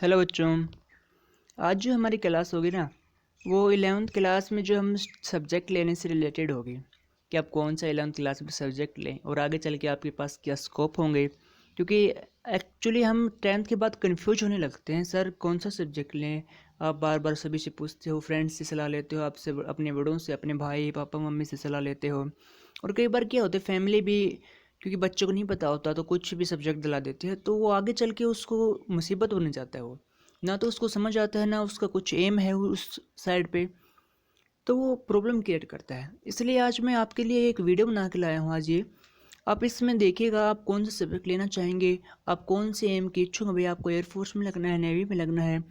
Hello बच्चों। आज जो हमारी क्लास होगी ना, वो 11th क्लास में जो हम सब्जेक्ट लेने से रिलेटेड होगी कि आप कौन सा 11th क्लास में सब्जेक्ट लें और आगे चल के आपके पास क्या स्कोप होंगे। क्योंकि एक्चुअली हम 10th के बाद कंफ्यूज होने लगते हैं, सर कौन सा सब्जेक्ट लें। आप बार बार सभी से पूछते हो, फ्रेंड्स से सलाह लेते हो, आपसे अपने बड़ों से, अपने भाई पापा मम्मी से सलाह लेते हो। और कई बार क्या होता है, फैमिली भी क्योंकि बच्चों को नहीं पता होता तो कुछ भी सब्जेक्ट दिला देते हैं, तो वो आगे चल के उसको मुसीबत बन जाता है। वो ना तो उसको समझ आता है, ना उसका कुछ एम है उस साइड पे, तो वो प्रॉब्लम क्रिएट करता है। इसलिए आज मैं आपके लिए एक वीडियो बना के लाया हूँ। आज ये आप इसमें देखिएगा, आप कौन सा सब्जेक्ट लेना चाहेंगे, आप कौन से एम के इच्छुक हैं। भाई आपको एयरफोर्स में लगना है, नेवी में लगना है,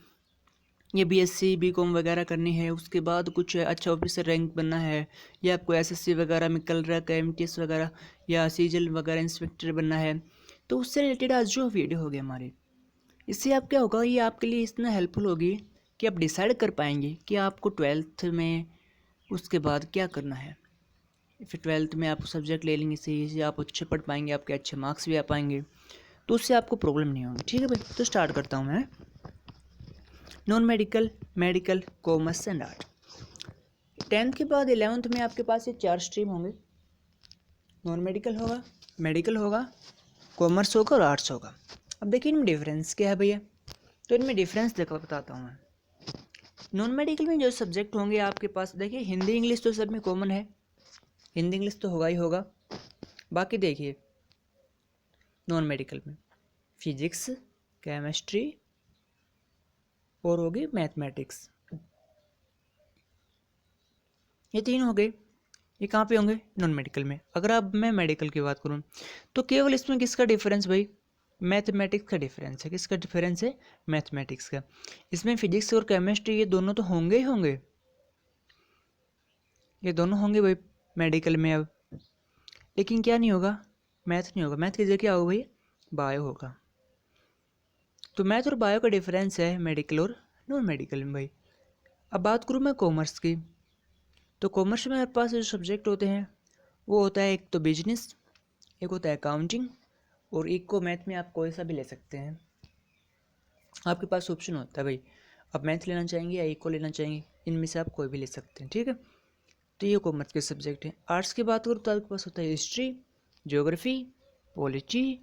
ये बीएससी बीकॉम वगैरह करनी है, उसके बाद कुछ अच्छा ऑफिसर रैंक बनना है, या आपको एसएससी वगैरह में कल रहा एमटीएस वगैरह या सीजल वगैरह इंस्पेक्टर बनना है, तो उससे रिलेटेड आज जो वीडियो होगी हमारी, इससे आप क्या होगा, ये आपके लिए इतना हेल्पफुल होगी कि आप डिसाइड कर पाएंगे कि आपको 12th में उसके बाद क्या करना है। फिर 12th में आप सब्जेक्ट ले लेंगे सही से, आप अच्छे पढ़ पाएंगे, आपके अच्छे मार्क्स भी आ पाएंगे, तो उससे आपको प्रॉब्लम नहीं होगी। ठीक है भाई, तो स्टार्ट करता हूँ मैं। Non medical, medical, commerce and art. 10th के बाद 11th में आपके पास ये 4 स्ट्रीम होंगे। नॉन मेडिकल होगा, मेडिकल होगा, कॉमर्स होगा और आर्ट्स होगा। अब देखिए इनमें डिफरेंस क्या है भैया, तो इनमें डिफरेंस देखो बताता हूँ मैं। नॉन मेडिकल में जो सब्जेक्ट होंगे आपके पास, देखिए हिंदी इंग्लिश तो सब में कॉमन है, हिंदी इंग्लिश तो होगा ही होगा। बाकी देखिए नॉन मेडिकल में फिजिक्स, केमिस्ट्री और होगी मैथमेटिक्स, ये 3 हो गए। ये कहाँ पे होंगे? नॉन मेडिकल में। अगर अब मैं मेडिकल की बात करूँ तो केवल इसमें किसका डिफरेंस भाई? मैथमेटिक्स का डिफरेंस है। किसका डिफरेंस है? मैथमेटिक्स का। इसमें फिजिक्स और केमिस्ट्री ये दोनों तो होंगे ही होंगे, ये दोनों होंगे भाई मेडिकल में। अब लेकिन क्या नहीं होगा? मैथ नहीं होगा। मैथ की जगह क्या होगा भाई? बायो होगा। तो मैथ और बायो का डिफरेंस है मेडिकल और नॉन मेडिकल में भाई। अब बात करूँ मैं कॉमर्स की, तो कॉमर्स में हमारे पास जो सब्जेक्ट होते हैं वो होता है, एक तो बिजनेस, एक होता है अकाउंटिंग, और एक को मैथ में आप कोई सा भी ले सकते हैं। आपके पास ऑप्शन होता है भाई, आप मैथ लेना चाहेंगे या एक को लेना चाहेंगे, इनमें से आप कोई भी ले सकते हैं। ठीक है, तो ये कॉमर्स के सब्जेक्ट हैं। आर्ट्स की बात करूँ तो आपके पास होता है हिस्ट्री, ज्योग्राफी, पॉलिटी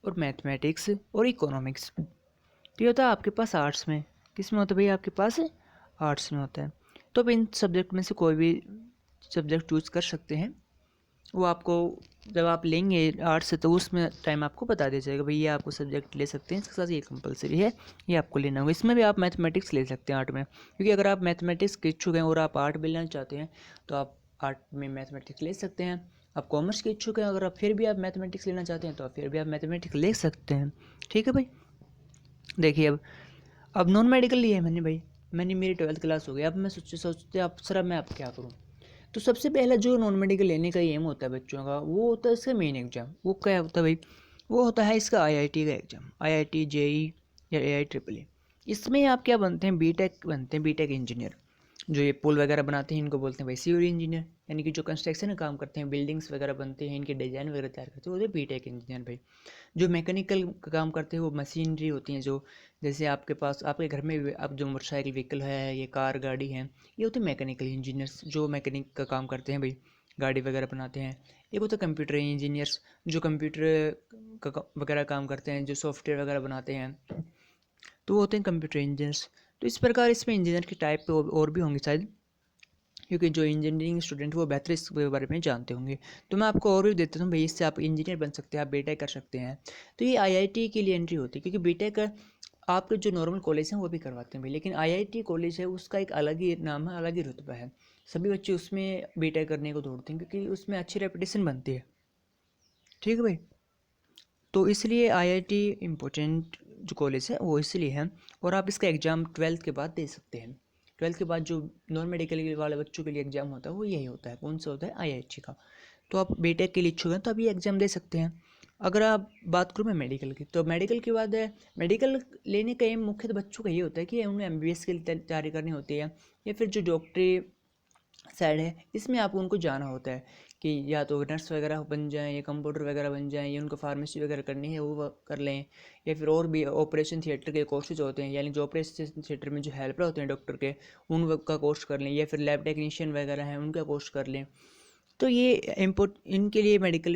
और मैथमेटिक्स और इकोनॉमिक्स। तो ये होता है आपके पास आर्ट्स में। किस में होता है भैया? आपके पास आर्ट्स में होता है। तो आप इन सब्जेक्ट में से कोई भी सब्जेक्ट चूज़ कर सकते हैं। वो आपको जब आप लेंगे आर्ट्स से तो उसमें टाइम आपको बता दिया जाएगा भाई ये आपको सब्जेक्ट ले सकते हैं, इसके साथ ये कंपलसरी है, ये आपको लेना होगा। इसमें भी आप मैथमेटिक्स ले सकते हैं आर्ट में, क्योंकि अगर आप मैथमेटिक्स के इच्छुक हैं और आप आर्ट भी लेना चाहते हैं तो आप आर्ट में मैथमेटिक्स ले सकते हैं। आप कॉमर्स के इच्छुक हैं, अगर आप फिर भी आप मैथमेटिक्स लेना चाहते हैं तो आप फिर भी आप मैथमेटिक्स ले सकते हैं। ठीक है भाई। देखिए अब नॉन मेडिकल लिया है मैंने भाई, मैंने मेरी 12th क्लास हो गई। अब मैं सोचते आप सर अब मैं अब क्या करूँ। तो सबसे पहला जो नॉन मेडिकल लेने का एम होता है बच्चों का, वो होता है इसका मेन एग्जाम। वो क्या होता है भाई? वो होता है इसका आईआईटी का एग्जाम, आईआईटी जेई या एआई ट्रिपल ई। इसमें आप क्या बनते हैं? बीटेक बनते हैं, बीटेक इंजीनियर। जो ये पुल वगैरह बनाते हैं इनको बोलते हैं भाई सिविल इंजीनियर, यानी कि जो कंस्ट्रक्शन का काम करते हैं, बिल्डिंग्स वगैरह बनते हैं, इनके डिज़ाइन वगैरह तैयार करते हैं, वो बीटेक इंजीनियर भाई। जो मैकेनिकल का काम करते हैं, वो मशीनरी होती हैं, जो जैसे आपके पास आपके घर में अब जो मोटरसाइकिल व्हीकल है, ये कार गाड़ी है, ये होते हैं मैकेनिकल इंजीनियर्स, जो मैकेनिक का काम करते हैं भाई, गाड़ी वगैरह बनाते हैं। एक होता है कंप्यूटर इंजीनियर्स, जो कंप्यूटर का वगैरह काम करते हैं, जो सॉफ्टवेयर वगैरह बनाते हैं, तो वो होते हैं कंप्यूटर इंजीनियर्स। तो इस प्रकार इसमें इंजीनियर के टाइप पे और भी होंगे शायद, क्योंकि जो इंजीनियरिंग स्टूडेंट वो बेहतर इस बारे में जानते होंगे। तो मैं आपको और भी देता हूँ भाई, इससे आप इंजीनियर बन सकते हैं, आप बीटेक कर सकते हैं। तो ये आईआईटी के लिए एंट्री होती है, क्योंकि बीटेक आपके जो नॉर्मल कॉलेज हैं वो भी करवाते हैं भाई, लेकिन आईआईटी कॉलेज है उसका एक अलग ही नाम है, अलग ही रुतबा है। सभी बच्चे उसमें बीटेक करने को दौड़ते हैं, क्योंकि उसमें अच्छी रेपुटेशन बनती है। ठीक है भाई, तो इसलिए आईआईटी इम्पोर्टेंट जो कॉलेज है वो इसलिए है। और आप इसका एग्ज़ाम 12th के बाद दे सकते हैं। 12th के बाद जो नॉन मेडिकल वाले बच्चों के लिए एग्ज़ाम होता है वो यही होता है। कौन सा होता है? आईआईटी का। तो आप बीटेक के लिए इच्छुक हैं तो आप ये एग्ज़ाम दे सकते हैं। अगर आप बात करूँ मैं मेडिकल की, तो मेडिकल के बाद है, मेडिकल लेने का एम मुख्यतः बच्चों का ये होता है कि उन्हें एमबीबीएस के लिए तैयारी करनी होती है, या फिर जो डॉक्टरी साइड है इसमें आप उनको जाना होता है कि या तो नर्स वगैरह बन जाएं या कंप्यूटर वगैरह बन जाएं, या उनको फार्मेसी वगैरह करनी है वो कर लें, या फिर और भी ऑपरेशन थिएटर के कोर्सेज होते हैं, यानी जो ऑपरेशन थिएटर में जो हेल्पर होते हैं डॉक्टर के, उनका कोर्स कर लें, या फिर लैब टेक्नीशियन वगैरह हैं उनका कोर्स कर लें। तो ये इनके लिए मेडिकल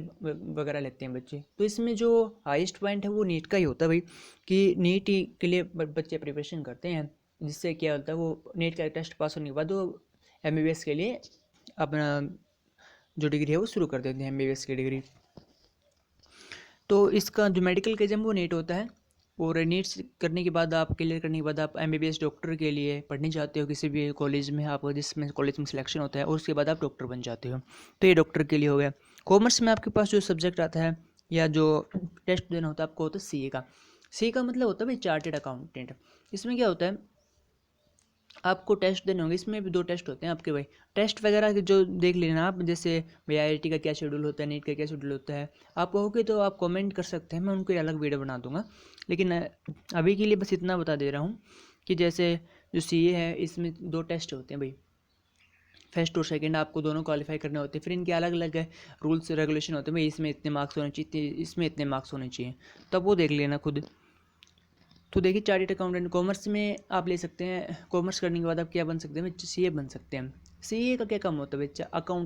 वगैरह लेते हैं बच्चे। तो इसमें जो हाईएस्ट पॉइंट है वो नीट का ही होता है भाई, कि नीट ही के लिए बच्चे प्रिपरेशन करते हैं, जिससे क्या होता है वो नीट का टेस्ट पास होने के बाद वो एमबीबीएस के लिए अपना जो डिग्री है वो शुरू कर देते हैं, एमबीबीएस की डिग्री। तो इसका जो मेडिकल का एग्जाम वो नीट होता है, और नीट करने के बाद आप क्लियर करने के बाद आप एमबीबीएस डॉक्टर के लिए पढ़ने जाते हो किसी भी कॉलेज में, आप जिसमें कॉलेज में सिलेक्शन होता है, और उसके बाद आप डॉक्टर बन जाते हो। तो ये डॉक्टर के लिए हो गया। कॉमर्स में आपके पास जो सब्जेक्ट आता है या जो टेस्ट देना होता है आपको, होता है सीए का। सीए का मतलब होता है भाई चार्टेड अकाउंटेंट। इसमें क्या होता है, आपको टेस्ट देने होंगे, इसमें भी 2 टेस्ट होते हैं आपके भाई। टेस्ट वगैरह के जो देख लेना आप, जैसे भाई आईआईटी का क्या शेड्यूल होता है, नीट का क्या शेड्यूल होता है, आप कहोगे तो आप कमेंट कर सकते हैं, मैं उनको अलग वीडियो बना दूंगा। लेकिन अभी के लिए बस इतना बता दे रहा हूँ कि जैसे जो सीए है इसमें 2 टेस्ट होते हैं भाई, फर्स्ट और सेकंड, आपको दोनों क्वालिफाई करने होते हैं। फिर इनके अलग अलग रूल्स रेगुलेशन होते हैं भाई, इसमें इतने मार्क्स होने चाहिए, इसमें इतने मार्क्स होने चाहिए, तब वो देख लेना खुद। तो देखिए चार्टेड अकाउंटेंट कॉमर्स में आप ले सकते हैं। कॉमर्स करने के बाद आप क्या बन सकते हैं, सीए बन सकते हैं। सीए का क्या काम होता है बच्चा,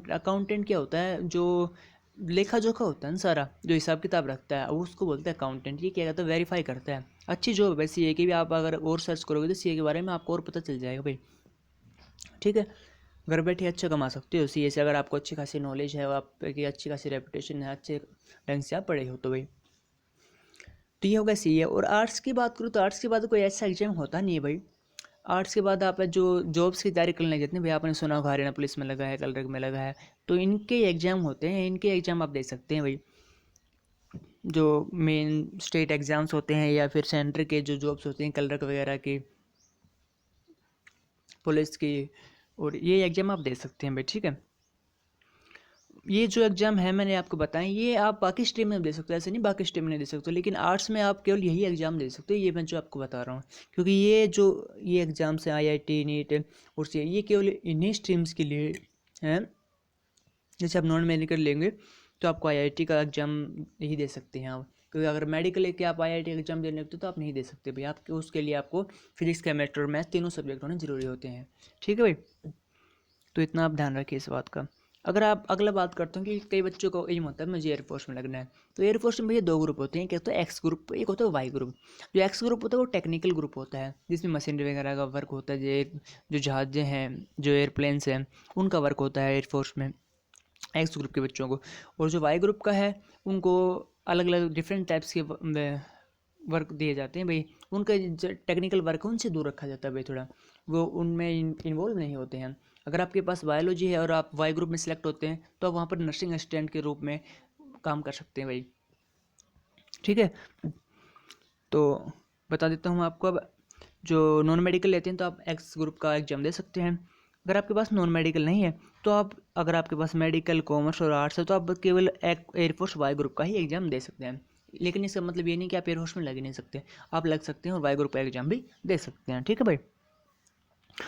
अकाउंटेंट क्या होता है, जो लेखा जोखा होता है ना सारा, जो हिसाब किताब रखता है वो उसको बोलते हैं अकाउंटेंट। ये क्या करता है, वेरीफाई करता है। अच्छी जॉब है सीए की भी, आप अगर और सर्च करोगे तो सीए के बारे में आपको और पता चल जाएगा भाई, ठीक है। घर बैठे अच्छा कमा सकते हो सीए से, अगर आपको अच्छी खासी नॉलेज है, आपकी अच्छी खासी रेपुटेशन है, अच्छे ढंग से आप पढ़े हो तो भाई। तो ये होगा सीए। और आर्ट्स की बात करूँ तो आर्ट्स के बाद कोई ऐसा एग्जाम होता नहीं है भाई। आर्ट्स के बाद आप जो जॉब्स की तैयारी करने लग जाते हैं भाई, आपने सुना होगा हरियाणा पुलिस में लगा है, कलरक में लगा है, तो इनके एग्ज़ाम होते हैं, इनके एग्ज़ाम आप दे सकते हैं भाई। जो मेन स्टेट एग्ज़ाम्स होते हैं या फिर सेंटर के जो जॉब्स होते हैं कलरक वगैरह की, पुलिस की, और ये एग्ज़ाम आप दे सकते हैं भाई, ठीक है। ये जो एग्ज़ाम है मैंने आपको बताया, ये आप बाकी स्ट्रीम में दे सकते हो, ऐसे नहीं बाकी स्ट्रीम में नहीं दे सकते, लेकिन आर्ट्स में आप केवल यही एग्ज़ाम दे सकते हो, ये मैं जो आपको बता रहा हूँ। क्योंकि ये एग्ज़ाम्स हैं आईआईटी, नीट और सी, ये केवल इन्हीं स्ट्रीम्स के लिए हैं। जैसे आप नॉन मेडिकल लेंगे तो आपको आईआईटी का एग्ज़ाम नहीं दे सकते हैं आप, क्योंकि अगर मेडिकल लेके आप आईआईटी एग्ज़ाम देने लगते तो आप नहीं दे सकते भाई, आपके उसके लिए आपको फिजिक्स केमिस्ट्री और मैथ तीनों सब्जेक्ट होने ज़रूरी होते हैं, ठीक है भाई। तो इतना आप ध्यान रखिए इस बात का। अगर आप अगला बात करते हो कि कई बच्चों को एम होता है मुझे एयरफोर्स में लगना है, तो एयरफोर्स में भैया 2 ग्रुप होते हैं, एक होता है एक्स ग्रुप, एक होता है वाई ग्रुप। जो एक्स ग्रुप होता है वो टेक्निकल ग्रुप होता है, जिसमें मशीनरी वगैरह का वर्क होता है, जो जहाज़ें हैं, जो एयरप्लेन्स हैं, उनका वर्क होता है एयरफोर्स में एक्स ग्रुप के बच्चों को। और जो वाई ग्रुप का है उनको अलग अलग डिफरेंट टाइप्स के वर्क दिए जाते हैं भाई, उनका जो टेक्निकल वर्क है उनसे दूर रखा जाता है भाई, थोड़ा वो उनमें इन्वॉल्व नहीं होते हैं। अगर आपके पास बायोलॉजी है और आप वाई ग्रुप में सेलेक्ट होते हैं तो आप वहाँ पर नर्सिंग असिस्टेंट के रूप में काम कर सकते हैं भाई, ठीक है। तो बता देता हूँ आपको। अब जो नॉन मेडिकल लेते हैं तो आप एक्स ग्रुप का एग्जाम दे सकते हैं। अगर आपके पास नॉन मेडिकल नहीं है तो आप, अगर आपके पास मेडिकल कॉमर्स और आर्ट्स है तो आप केवल एयरफोर्स वाई ग्रुप का ही एग्ज़ाम दे सकते हैं। लेकिन इसका मतलब ये नहीं कि आप एयरफोर्स में लग ही नहीं सकते, आप लग सकते हैं और वाई ग्रुप का एग्जाम भी दे सकते हैं, ठीक है भाई।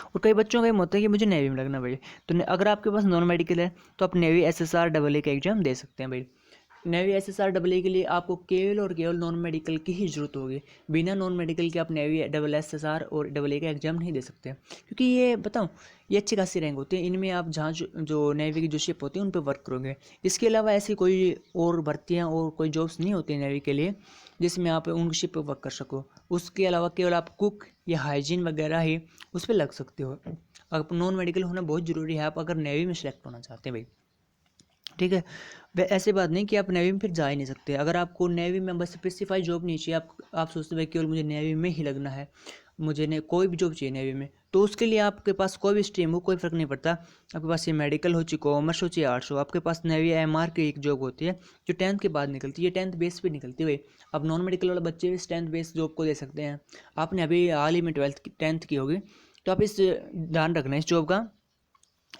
और कई बच्चों का एम होता है कि मुझे नेवी में लगना भाई, तो अगर आपके पास नॉन मेडिकल है तो आप नेवी एसएसआर डबल ए का एग्जाम दे सकते हैं भाई। नेवी एसएसआर डबल ए के लिए आपको केवल और केवल नॉन मेडिकल की ही जरूरत होगी, बिना नॉन मेडिकल के आप नेवी डबल एसएसआर और डबल ए का एग्जाम नहीं दे सकते, क्योंकि ये बताऊँ ये अच्छी खासी रैंक होती है, इनमें आप जहाँ जो नेवी की जो शिप होती है उन पर वर्क करोगे। इसके अलावा ऐसी कोई और भर्तियाँ और कोई जॉब्स नहीं होती नेवी के लिए जिसमें आप उन शिप पर वर्क कर सको। उसके अलावा केवल आप कुक या हाइजीन वगैरह ही उस पर लग सकते हो। अब नॉन मेडिकल होना बहुत ज़रूरी है आप अगर नेवी में सेलेक्ट होना चाहते हैं भाई, ठीक है। ऐसे बात नहीं कि आप नेवी में फिर जा ही नहीं सकते। अगर आपको नेवी में बस स्पेसिफाई जॉब नहीं चाहिए, आप सोचते भाई केवल मुझे नेवी में ही लगना है, मुझे ने कोई भी जॉब चाहिए नेवी में, तो उसके लिए आपके पास कोई भी स्ट्रीम हो कोई फ़र्क नहीं पड़ता। आपके पास ये मेडिकल हो चाहे कॉमर्स हो चाहे आर्ट्स हो, आपके पास नेवी एमआर की एक जॉब होती है जो 10th के बाद निकलती है, ये 10th बेस पे निकलती है। अब नॉन मेडिकल वाले बच्चे भी 10th बेस जॉब को दे सकते हैं। आपने अभी हाल ही में 10th की होगी, तो आप इस ध्यान रखना इस जॉब का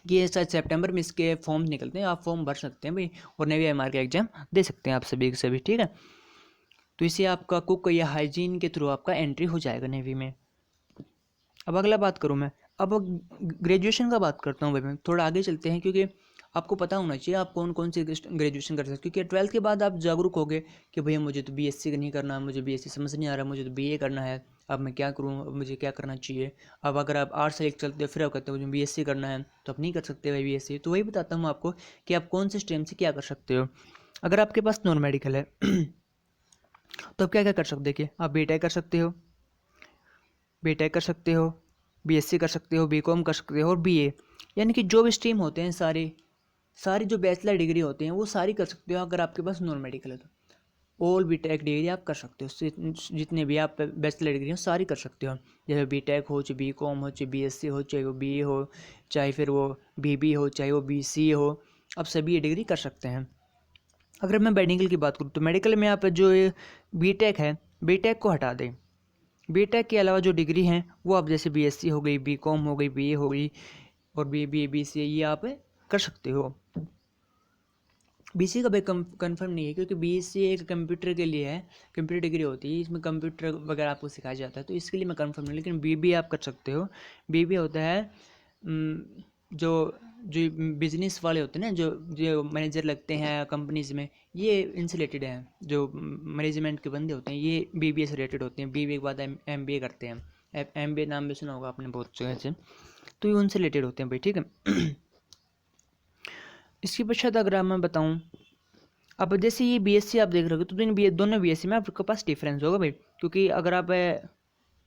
कि ये शायद सितंबर में इसके फॉर्म निकलते हैं, आप फॉर्म भर सकते हैं भाई और नेवी एमआर का एग्जाम दे सकते हैं आप सभी के सभी, ठीक है। तो इससे आपका कुक या हाइजीन के थ्रू आपका एंट्री हो जाएगा नेवी में। अब अगला बात करूँ मैं, अब ग्रेजुएशन का बात करता हूँ भाई, मैं थोड़ा आगे चलते हैं क्योंकि आपको पता होना चाहिए आप कौन कौन से ग्रेजुएशन कर सकते हो, क्योंकि 12th के बाद आप जागरूक हो गए कि भैया मुझे तो बीएससी नहीं करना, मुझे बीएससी समझ नहीं आ रहा, मुझे तो बीए करना है, अब मैं क्या करूँ, अब मुझे क्या करना चाहिए। अब अगर आप आर्ट्स सेलेक्ट करते हो फिर आप कहते हो मुझे बीएससी करना है, तो आप नहीं कर सकते भाई बीएससी। तो वही बताता हूँ आपको कि आप कौन से स्ट्रीम से क्या कर सकते हो। अगर आपके पास नॉन मेडिकल है तो आप क्या क्या कर सकते हैं कि आप बीटेक कर सकते हो, बीटेक कर सकते हो, बीएससी कर सकते हो, बीकॉम कर सकते हो और बीए, यानी कि जो भी स्ट्रीम होते हैं सारी सारी जो बैचलर डिग्री होती हैं वो सारी कर सकते हो अगर आपके पास नॉन मेडिकल है तो। ऑल बीटेक डिग्री आप कर सकते हो, जितने भी आप बैचलर डिग्री हो सारी कर सकते हो। जैसे बीटेक हो, चाहे बीकॉम हो, चाहे बीएससी हो, चाहे वो बीए हो, चाहे फिर वो बीबी हो, चाहे वो बीसीए हो, आप सभी ये डिग्री कर सकते हैं। अगर मैं मेडिकल की बात करूँ तो मेडिकल में आप जो ये बीटेक है, बीटेक को हटा दें। बीटेक के अलावा जो डिग्री हैं वो आप जैसे बीएससी हो गई, बीकॉम हो गई, बीए हो गई और बीबीए, बीसीए ये आप कर सकते हो। बीसीए का भाई कंफर्म नहीं है, क्योंकि बीसीए एक कंप्यूटर के लिए है, कंप्यूटर डिग्री होती है, इसमें कंप्यूटर वगैरह आपको सिखाया जाता है, तो इसके लिए मैं कंफर्म नहीं, लेकिन बीबीए आप कर सकते हो। बीबीए होता है जो जो बिजनेस वाले होते हैं ना, जो जो मैनेजर लगते हैं कंपनीज में, ये इनसे रिलेटेड हैं, जो मैनेजमेंट के बंदे होते हैं ये बीबीए से रिलेटेड होते हैं। बीबीए के बाद एमबीए करते हैं, एमबीए नाम भी सुना होगा आपने बहुत जगह से, तो ये उनसे रिलेटेड होते हैं भाई, ठीक है। इसके पश्चात अगर मैं बताऊं, अब जैसे ये बीएससी आप देख रहे हो तो दोनों बीएससी में आपके पास डिफरेंस होगा भाई, क्योंकि अगर आप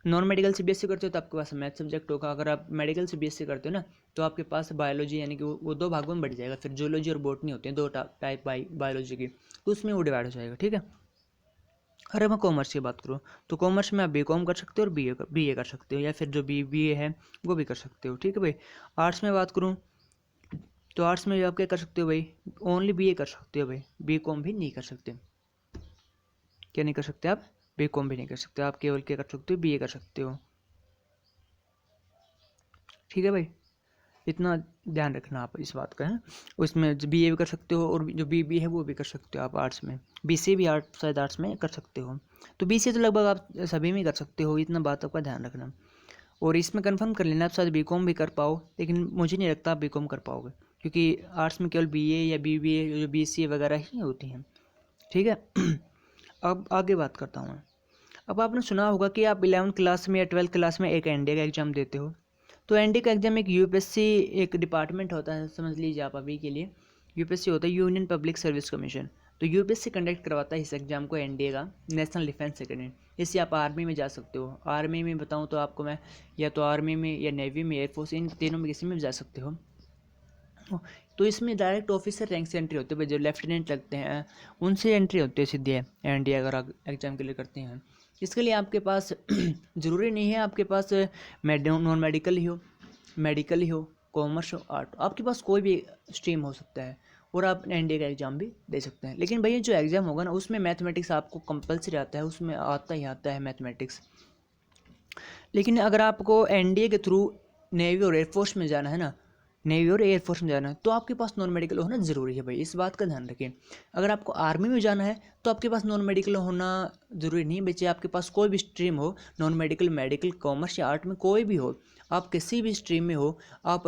नॉन मेडिकल से बीएससी करते हो तो आपके पास मैथ सब्जेक्ट होगा, अगर आप मेडिकल से बीएससी करते हो ना तो आपके पास बायोलॉजी, यानी कि वो दो भागों में बढ़ जाएगा, फिर जूलॉजी और बॉटनी होते हैं दो टाइप बायोलॉजी की, तो उसमें वो डिवाइड हो जाएगा, ठीक है। अगर मैं कॉमर्स की बात करूँ तो कॉमर्स में आप बीकॉम कर सकते हो और बीए कर सकते हो, या फिर जो बीए है वो भी कर सकते हो, ठीक है भाई। आर्ट्स में बात करूँ तो आर्ट्स में भी आप क्या कर सकते हो भाई, ओनली बीए कर सकते हो भाई, बीकॉम भी नहीं कर सकते। क्या नहीं कर सकते आप, बीकॉम भी नहीं कर सकते, आप केवल क्या कर सकते हो, बीए कर सकते हो, ठीक है भाई। इतना ध्यान रखना आप इस बात का है। उसमें बीए भी कर सकते हो और जो बीबी है वो भी कर सकते हो आप आर्ट्स में, बीसीए भी आर्ट्स शायद आर्ट्स में कर सकते हो, तो बीसीए तो लगभग आप सभी में कर सकते हो, इतना बात आपका ध्यान रखना। और इसमें कंफर्म कर लेना आप शायद बीकॉम भी कर पाओ, लेकिन मुझे नहीं लगता आप बीकॉम कर पाओगे, क्योंकि आर्ट्स में केवल बीए या बीबीए जो बीसीए वगैरह ही होती हैं, ठीक है। अब आगे बात करता हूँ मैं। अब आपने सुना होगा कि आप 11th क्लास में या 12th क्लास में एक एनडीए का एग्ज़ाम देते हो, तो एनडीए का एग्ज़ाम एक यूपीएससी एक डिपार्टमेंट होता है, समझ लीजिए आप अभी के लिए यूपीएससी होता है, यूनियन पब्लिक सर्विस कमीशन। तो यूपीएससी कंडक्ट करवाता है इस एग्ज़ाम को, एनडीए का, नेशनल डिफेंस एकेडमी। इससे आप आर्मी में जा सकते हो। आर्मी में बताऊँ तो आपको मैं, या तो आर्मी में या नेवी में, एयरफोर्स, इन तीनों में किसी में भी जा सकते हो। तो इसमें डायरेक्ट ऑफिसर रैंक से एंट्री होती है, जो लेफ्टिनेंट लगते हैं उनसे एंट्री होती है सीधी है एनडीए, अगर आप एग्ज़ाम के लिए करते हैं। इसके लिए आपके पास ज़रूरी नहीं है आपके पास नॉन मेडिकल ही हो, मेडिकल ही हो, कॉमर्स हो, आर्ट, आपके पास कोई भी स्ट्रीम हो सकता है और आप एनडीए का एग्ज़ाम भी दे सकते हैं। लेकिन भैया जो एग्ज़ाम होगा ना उसमें मैथमेटिक्स आपको कंपलसरी आता है, उसमें आता ही आता है मैथमेटिक्स। लेकिन अगर आपको एनडीए के थ्रू नेवी और एयरफोर्स में जाना है ना, नेवी और एयरफोर्स में जाना है तो आपके पास नॉन मेडिकल होना ज़रूरी है भाई, इस बात का ध्यान रखें। अगर आपको आर्मी में जाना है तो आपके पास नॉन मेडिकल होना ज़रूरी नहीं है, बच्चे आपके पास कोई भी स्ट्रीम हो, नॉन मेडिकल, मेडिकल, कॉमर्स या आर्ट में कोई भी हो, आप किसी भी स्ट्रीम में हो, आप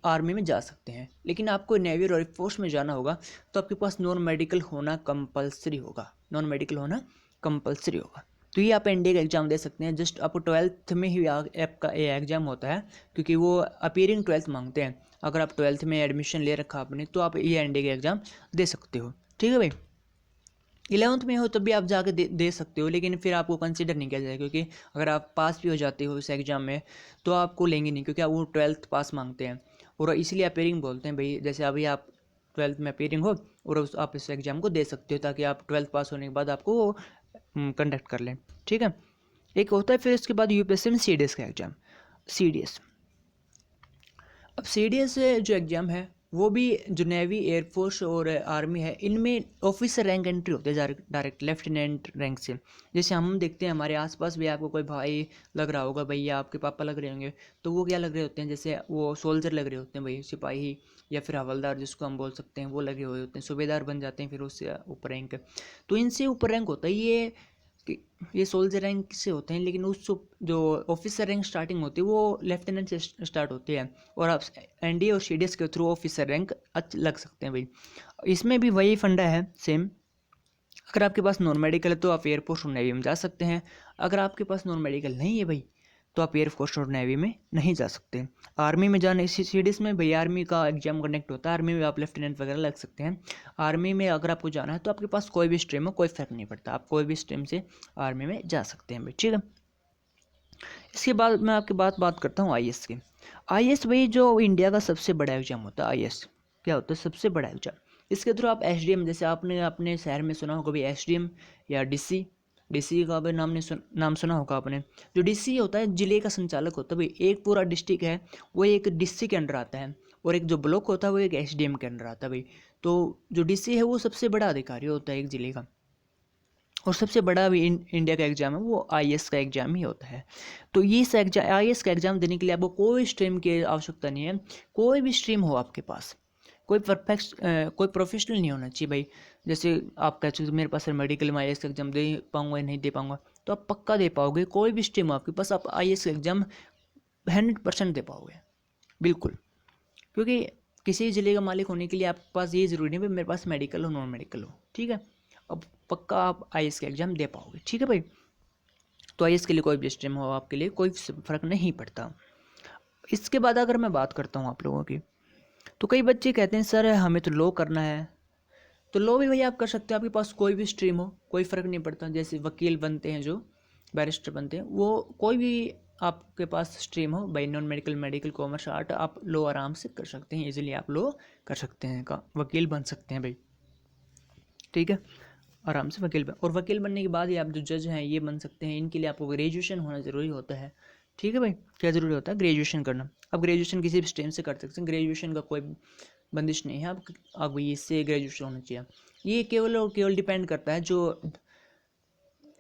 आर्मी में जा सकते हैं। लेकिन आपको नेवी और एयरफोर्स में जाना होगा तो आपके पास नॉन मेडिकल होना कंपलसरी होगा, नॉन मेडिकल होना कंपलसरी होगा। तो ये आप एनडीए का एग्ज़ाम दे सकते हैं, जस्ट आपको 12th में ही आपका ये एग्ज़ाम होता है, क्योंकि वो अपीयरिंग 12th मांगते हैं। अगर आप 12th में एडमिशन ले रखा आपने तो आप ये एनडीए का एग्ज़ाम दे सकते हो, ठीक है भाई। 11th में हो तब भी आप जाके दे सकते हो, लेकिन फिर आपको कंसिडर नहीं किया जाएगा, क्योंकि अगर आप पास भी हो जाते हो इस एग्ज़ाम में तो आपको लेंगे नहीं, क्योंकि आप वो 12th पास मांगते हैं। और इसलिए अपीयरिंग बोलते हैं भाई, जैसे अभी आप 12th में अपीयरिंग हो और आप इस एग्ज़ाम को दे सकते हो, ताकि आप 12th पास होने के बाद आपको वो कंडक्ट कर लें, ठीक है। एक होता है फिर इसके बाद यूपीएससी में सीडीएस का एग्ज़ाम, सीडीएस। अब सीडीएस जो एग्ज़ाम है वो भी जो नेवी, एयरफोर्स और आर्मी है इनमें ऑफिसर रैंक एंट्री होती है डायरेक्ट लेफ्टिनेंट रैंक से। जैसे हम देखते हैं हमारे आसपास भी आपको कोई भाई लग रहा होगा, भैया आपके पापा लग रहे होंगे, तो वो क्या लग रहे होते हैं, जैसे वो सोल्जर लग रहे होते हैं भाई, सिपाही या फिर हवलदार जिसको हम बोल सकते हैं, वो लगे हुए होते हैं, सूबेदार बन जाते हैं फिर उससे ऊपर रैंक। तो इनसे ऊपर रैंक होता है ये कि ये सोल्जर रैंक से होते हैं, लेकिन उस जो ऑफिसर रैंक स्टार्टिंग होती है वो लेफ्टिनेंट से स्टार्ट होती है, और आप एनडीए और सीडीएस के थ्रू ऑफिसर रैंक लग सकते हैं भाई। इसमें भी वही फंडा है सेम। अगर आपके पास नॉन मेडिकल है तो आप एयरफोर्स और नेवी में जा सकते हैं। अगर आपके पास नॉन मेडिकल नहीं है भाई तो आप एयरफोर्स और नेवी में नहीं जा सकते। आर्मी में जाने सीडीएस में भाई आर्मी का एग्जाम कंडक्ट होता है, आर्मी में आप लेफ्टिनेंट वगैरह लग सकते हैं। आर्मी में अगर आपको जाना है तो आपके पास कोई भी स्ट्रीम हो कोई फ़र्क नहीं पड़ता, आप कोई भी स्ट्रीम से आर्मी में जा सकते हैं भाई, ठीक है। इसके बाद मैं आपकी बात करता हूँ आईएएस की। आईएएस भाई जो इंडिया का सबसे बड़ा एग्जाम होता है, आईएएस क्या होता है, सबसे बड़ा एग्जाम। इसके थ्रू आप एसडीएम, जैसे आपने अपने शहर में सुना होगा भाई एसडीएम या डीसी का भी नाम सुना होगा आपने। जो डीसी होता है जिले का संचालक होता है भाई, एक पूरा डिस्ट्रिक्ट है वो एक डीसी के अंडर आता है, और एक जो ब्लॉक होता है वो एक एसडीएम के अंडर आता है भाई। तो जो डीसी है वो सबसे बड़ा अधिकारी होता है एक जिले का, और सबसे बड़ा भी इंडिया का एग्जाम है वो आईएएस का एग्जाम ही होता है। तो ये आईएएस का एग्जाम देने के लिए आपको कोई स्ट्रीम की आवश्यकता नहीं है, कोई भी स्ट्रीम हो आपके पास, कोई कोई प्रोफेशनल नहीं होना चाहिए भाई। जैसे आप कह सकते मेरे पास मेडिकल में आईएएस का एग्जाम दे पाऊंगा या नहीं दे पाऊंगा, तो आप पक्का दे पाओगे, कोई भी स्ट्रीम हो आपके पास आप आईएएस का एग्जाम 100% दे पाओगे बिल्कुल। क्योंकि किसी भी जिले का मालिक होने के लिए आपके पास ये ज़रूरी नहीं भाई मेरे पास मेडिकल हो नॉन मेडिकल हो, ठीक है। अब पक्का आप आईएएस का एग्ज़ाम दे पाओगे, ठीक है भाई। तो आईएएस के लिए कोई भी स्ट्रीम हो आपके लिए कोई फ़र्क नहीं पड़ता। इसके बाद अगर मैं बात करता हूँ आप लोगों की, तो कई बच्चे कहते हैं सर हमें तो लॉ करना है, तो लॉ भी भाई आप कर सकते हो, आपके पास कोई भी स्ट्रीम हो कोई फ़र्क नहीं पड़ता। जैसे वकील बनते हैं, जो बैरिस्टर बनते हैं, वो कोई भी आपके पास स्ट्रीम हो भाई, non medical, medical, commerce, art, आप लॉ आराम से कर सकते हैं, इजीली आप लॉ कर सकते हैं, का वकील बन सकते हैं भाई, ठीक है। आराम से वकील बन, और वकील बनने के बाद ही आप जो जज हैं ये बन सकते हैं। इनके लिए आपको ग्रेजुएशन होना ज़रूरी होता है, ठीक है भाई। क्या ज़रूरी होता है? ग्रेजुएशन करना। अब ग्रेजुएशन किसी भी स्ट्रीम से कर सकते हैं, ग्रेजुएशन का कोई बंदिश नहीं है, अब इससे ग्रेजुएशन होना चाहिए। ये केवल और केवल डिपेंड करता है जो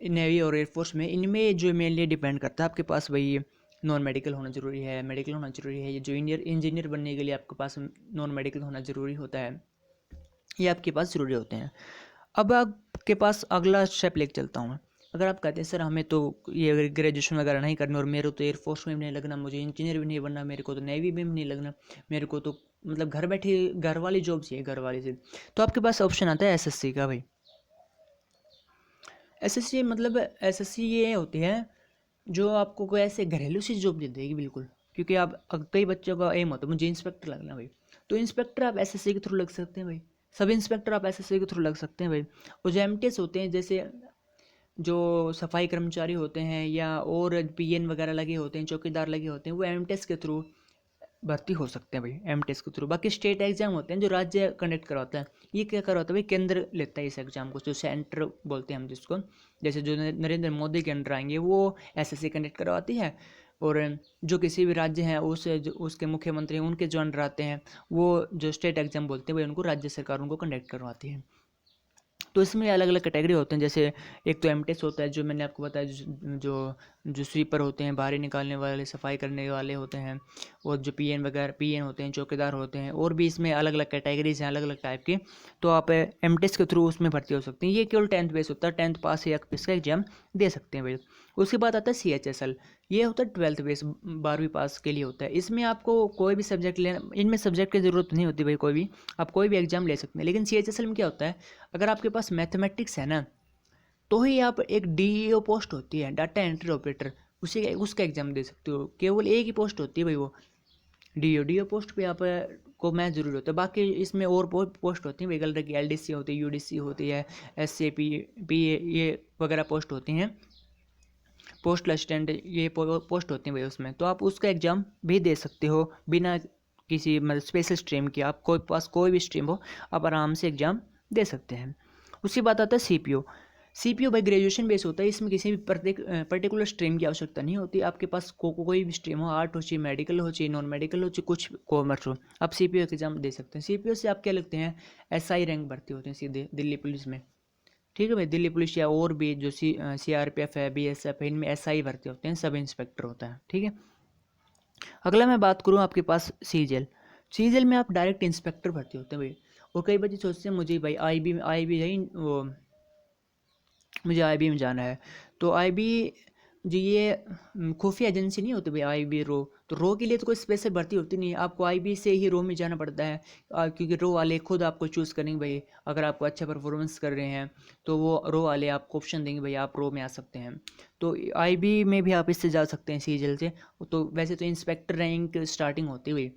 नेवी और एयरफोर्स में, इनमें जो मेनली डिपेंड करता है। आपके पास भाई नॉन मेडिकल होना ज़रूरी है, मेडिकल होना ज़रूरी है, ये जो इंजीनियर बनने के लिए आपके पास नॉन मेडिकल होना ज़रूरी होता है, ये आपके पास ज़रूरी होते हैं। अब आपके पास अगला स्टेप लेके चलता हूँ मैं। अगर आप कहते हैं सर हमें तो ये ग्रेजुएशन वगैरह नहीं करनी, और मेरे तो एयरफोर्स में भी नहीं लगना, मुझे इंजीनियर भी नहीं बनना, मेरे को तो नेवी में भी नहीं लगना, मेरे को तो मतलब घर बैठे घर वाली जॉब चाहिए, घर वाली से, तो आपके पास ऑप्शन आता है एसएससी का भाई। एसएससी मतलब एसएससी ये होती है जो आपको कोई ऐसे घरेलू सी जॉब दे देगी बिल्कुल। क्योंकि आप कई बच्चों का एम होता है मुझे इंस्पेक्टर लगना भाई, तो इंस्पेक्टर आप एसएससी के थ्रू लग सकते हैं भाई, सब इंस्पेक्टर आप एसएससी के थ्रू लग सकते हैं भाई। और जो एमटीएस होते हैं, जैसे जो सफाई कर्मचारी होते हैं या और पीएन वगैरह लगे होते हैं, चौकीदार लगे होते हैं, वो एमटीएस के थ्रू भर्ती हो सकते हैं भाई, एमटीएस के थ्रू। बाकी स्टेट एग्जाम होते हैं जो राज्य कंडक्ट करवाता है, ये क्या करवाता है भाई, केंद्र लेता है इस एग्जाम को, जो सेंटर बोलते हैं हम जिसको। जैसे जो नरेंद्र मोदी के अंडर आएंगे वो एसएससी कंडक्ट करवाती है, और जो किसी भी राज्य हैं उसके मुख्यमंत्री उनके जो अंडर आते हैं वो जो स्टेट एग्जाम बोलते हैं भाई, उनको राज्य सरकार उनको कंडक्ट करवाती है। तो इसमें अलग अलग कैटेगरी होते हैं। जैसे एक तो एमटेस होता है जो मैंने आपको बताया, जो जो स्वीपर होते हैं, बाहरी निकालने वाले, सफाई करने वाले होते हैं, और जो पीएन होते हैं, चौकीदार होते हैं, और भी इसमें अलग अलग कैटेगरीज हैं अलग अलग टाइप की। तो आप एमटेस के थ्रू उसमें भर्ती हो सकते हैं। ये केवल 10th बेस होता है, 10th पास या इसका एग्जाम दे सकते हैं भाई। उसके बाद आता है CHSL, ये होता है 12th बेस, 12वीं पास के लिए होता है। इसमें आपको कोई भी सब्जेक्ट लेना, इनमें सब्जेक्ट की ज़रूरत नहीं होती भाई, कोई भी आप कोई भी एग्जाम ले सकते हैं। लेकिन CHSL में क्या होता है, अगर आपके पास मैथमेटिक्स है ना, तो ही आप एक DEO पोस्ट होती है, डाटा एंट्री ऑपरेटर, उसका एग्जाम दे सकते हो। केवल एक ही पोस्ट होती है भाई, वो DEO पोस्ट पे आप को मैथ जरूरी होता है। बाकी इसमें और पोस्ट होती हैं वगैरह की, LDC होती है, UDC होती है, SAP, PA, ये वगैरह पोस्ट होती हैं, पोस्टल असिस्टेंट, ये पोस्ट होती हैं भाई उसमें। तो आप उसका एग्ज़ाम भी दे सकते हो बिना किसी मतलब स्पेशल स्ट्रीम की। आप कोई पास कोई भी स्ट्रीम हो आप आराम से एग्ज़ाम दे सकते हैं। उसके बाद आता है CPO भाई ग्रेजुएशन बेस होता है। इसमें किसी भी पर्टिकुलर स्ट्रीम की आवश्यकता नहीं होती। आपके पास कोई भी स्ट्रीम हो, आर्ट हो, चाहे मेडिकल हो, चाहे नॉन मेडिकल हो, चाहे कुछ कॉमर्स हो, आप CPO एग्ज़ाम दे सकते हैं। CPO से आप क्या लगते हैं, SI रैंक भर्ती होते हैं सीधे दिल्ली पुलिस में, ठीक है भाई। दिल्ली पुलिस या और भी जो CRPF है, BSF है, इनमें SI भर्ती होते हैं, सब इंस्पेक्टर होता है, ठीक है। अगला मैं बात करूँ आपके पास CGL में आप डायरेक्ट इंस्पेक्टर भर्ती होते हैं भाई। और कई बच्चे सोचते हैं मुझे भाई IB है वो मुझे आईबी में जाना है। तो आईबी जो ये खुफिया एजेंसी नहीं होती भाई, आईबी रो, तो रो के लिए तो कोई स्पेशल भर्ती होती नहीं है, आपको आईबी से ही रो में जाना पड़ता है। क्योंकि रो वाले खुद आपको चूज़ करेंगे भाई, अगर आपको अच्छा परफॉर्मेंस कर रहे हैं तो वो रो वाले आपको ऑप्शन देंगे भाई आप रो में आ सकते हैं। तो आईबी में भी आप इससे जा सकते हैं सीजीएल से। तो वैसे तो इंस्पेक्टर रैंक स्टार्टिंग होती हुई,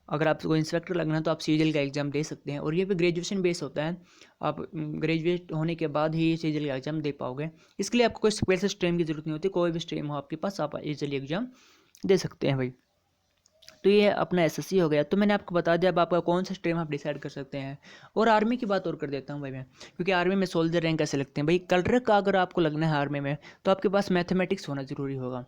अगर आपको इंस्पेक्टर लगना है तो आप सीजीएल का एग्ज़ाम दे सकते हैं, और ये भी ग्रेजुएशन बेस होता है, आप ग्रेजुएट होने के बाद ही सीजीएल का एग्ज़ाम दे पाओगे। इसके लिए आपको कोई स्पेशल स्ट्रीम की ज़रूरत नहीं होती, कोई भी स्ट्रीम हो आपके पास आप इजीली एग्ज़ाम दे सकते हैं भाई। तो ये अपना एसएससी हो गया। तो मैंने आपको बता दिया अब आपका कौन सा स्ट्रीम आप डिसाइड कर सकते हैं। और आर्मी की बात और कर देता हूँ भाई मैं, क्योंकि आर्मी में सोल्जर रैंक कैसे लगते हैं भाई। कलर का अगर आपको लगना है आर्मी में तो आपके पास मैथमेटिक्स होना ज़रूरी होगा,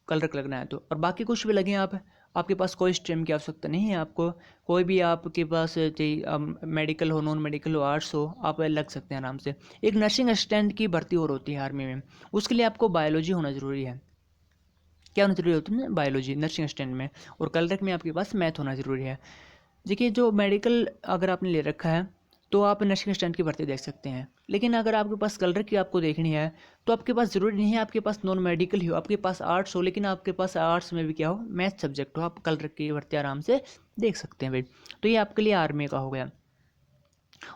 कलर लगना है तो। और बाकी कुछ भी लगे आप, आपके पास कोई स्ट्रीम की आवश्यकता नहीं है आपको, कोई भी आपके पास चाहिए, मेडिकल हो, नॉन मेडिकल हो, आर्ट्स हो, आप लग सकते हैं आराम से। एक नर्सिंग असिस्टेंट की भर्ती और होती है आर्मी में, उसके लिए आपको बायोलॉजी होना ज़रूरी है। क्या होना ज़रूरी होती है? बायोलॉजी नर्सिंग असिस्टेंट में। और कलर में आपके पास मैथ होना ज़रूरी है। देखिए जो मेडिकल अगर आपने ले रखा है तो आप नर्सिंग असिस्टेंट की भर्ती देख सकते हैं, लेकिन अगर आपके पास कलर की आपको देखनी है तो आपके पास ज़रूरी नहीं है आपके पास नॉन मेडिकल ही हो, आपके पास आर्ट्स हो, लेकिन आपके पास आर्ट्स में भी क्या हो, मैथ सब्जेक्ट हो, आप कलर की भर्ती आराम से देख सकते हैं भाई। तो ये आपके लिए आर्मी का हो गया।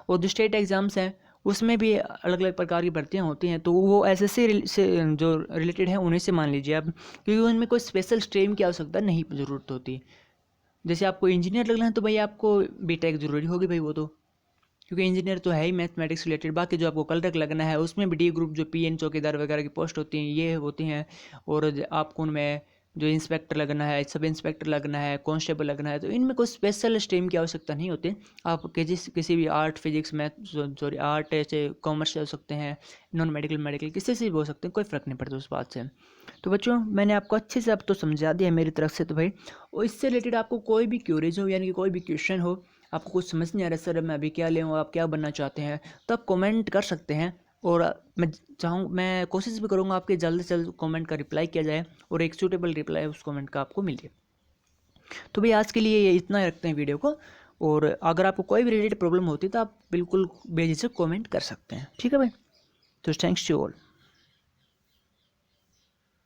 और जो स्टेट एग्ज़ाम्स हैं उसमें भी अलग अलग प्रकार की भर्तियाँ होती हैं, तो वो एसएससी से जो रिलेटेड है उन्हीं से मान लीजिए आप, क्योंकि उनमें कोई स्पेशल स्ट्रीम की आवश्यकता नहीं ज़रूरत होती। जैसे आपको इंजीनियर लगना है तो भाई आपको बीटेक ज़रूरी होगी भाई वो तो, क्योंकि इंजीनियर तो है ही मैथमेटिक्स रिलेटेड। बाकी जो आपको कलर लगना है उसमें भी डी ग्रुप जो पीएन चौकीदार वगैरह की पोस्ट होती हैं ये होती हैं। और आपको उनमें जो इंस्पेक्टर लगना है, सब इंस्पेक्टर लगना है, कांस्टेबल लगना है, तो इनमें कोई स्पेशल स्ट्रीम की आवश्यकता नहीं होती। आप किसी भी art physics math sorry art ऐसे कॉमर्स से हो सकते हैं, नॉन मेडिकल मेडिकल किसी से भी हो सकते हैं, कोई फ़र्क नहीं पड़ता उस बात से। तो बच्चों मैंने आपको अच्छे से अब तो समझा दिया मेरी तरफ से। तो भाई और इससे रिलेटेड आपको कोई भी क्यूरीज हो, यानी कि कोई भी क्वेश्चन हो, आपको कुछ समझ नहीं आ रहा सर मैं अभी क्या लें, आप क्या बनना चाहते हैं, तो आप कमेंट कर सकते हैं। और मैं कोशिश भी करूँगा आपके जल्द से जल्द कमेंट का रिप्लाई किया जाए और एक सूटेबल रिप्लाई उस कमेंट का आपको मिले। तो भाई आज के लिए ये इतना ही रखते हैं वीडियो को, और अगर आपको कोई भी रिलेटेड प्रॉब्लम होती है तो आप बिल्कुल बेझिझक कमेंट कर सकते हैं, ठीक है भाई। तो थैंक्स टू ऑल।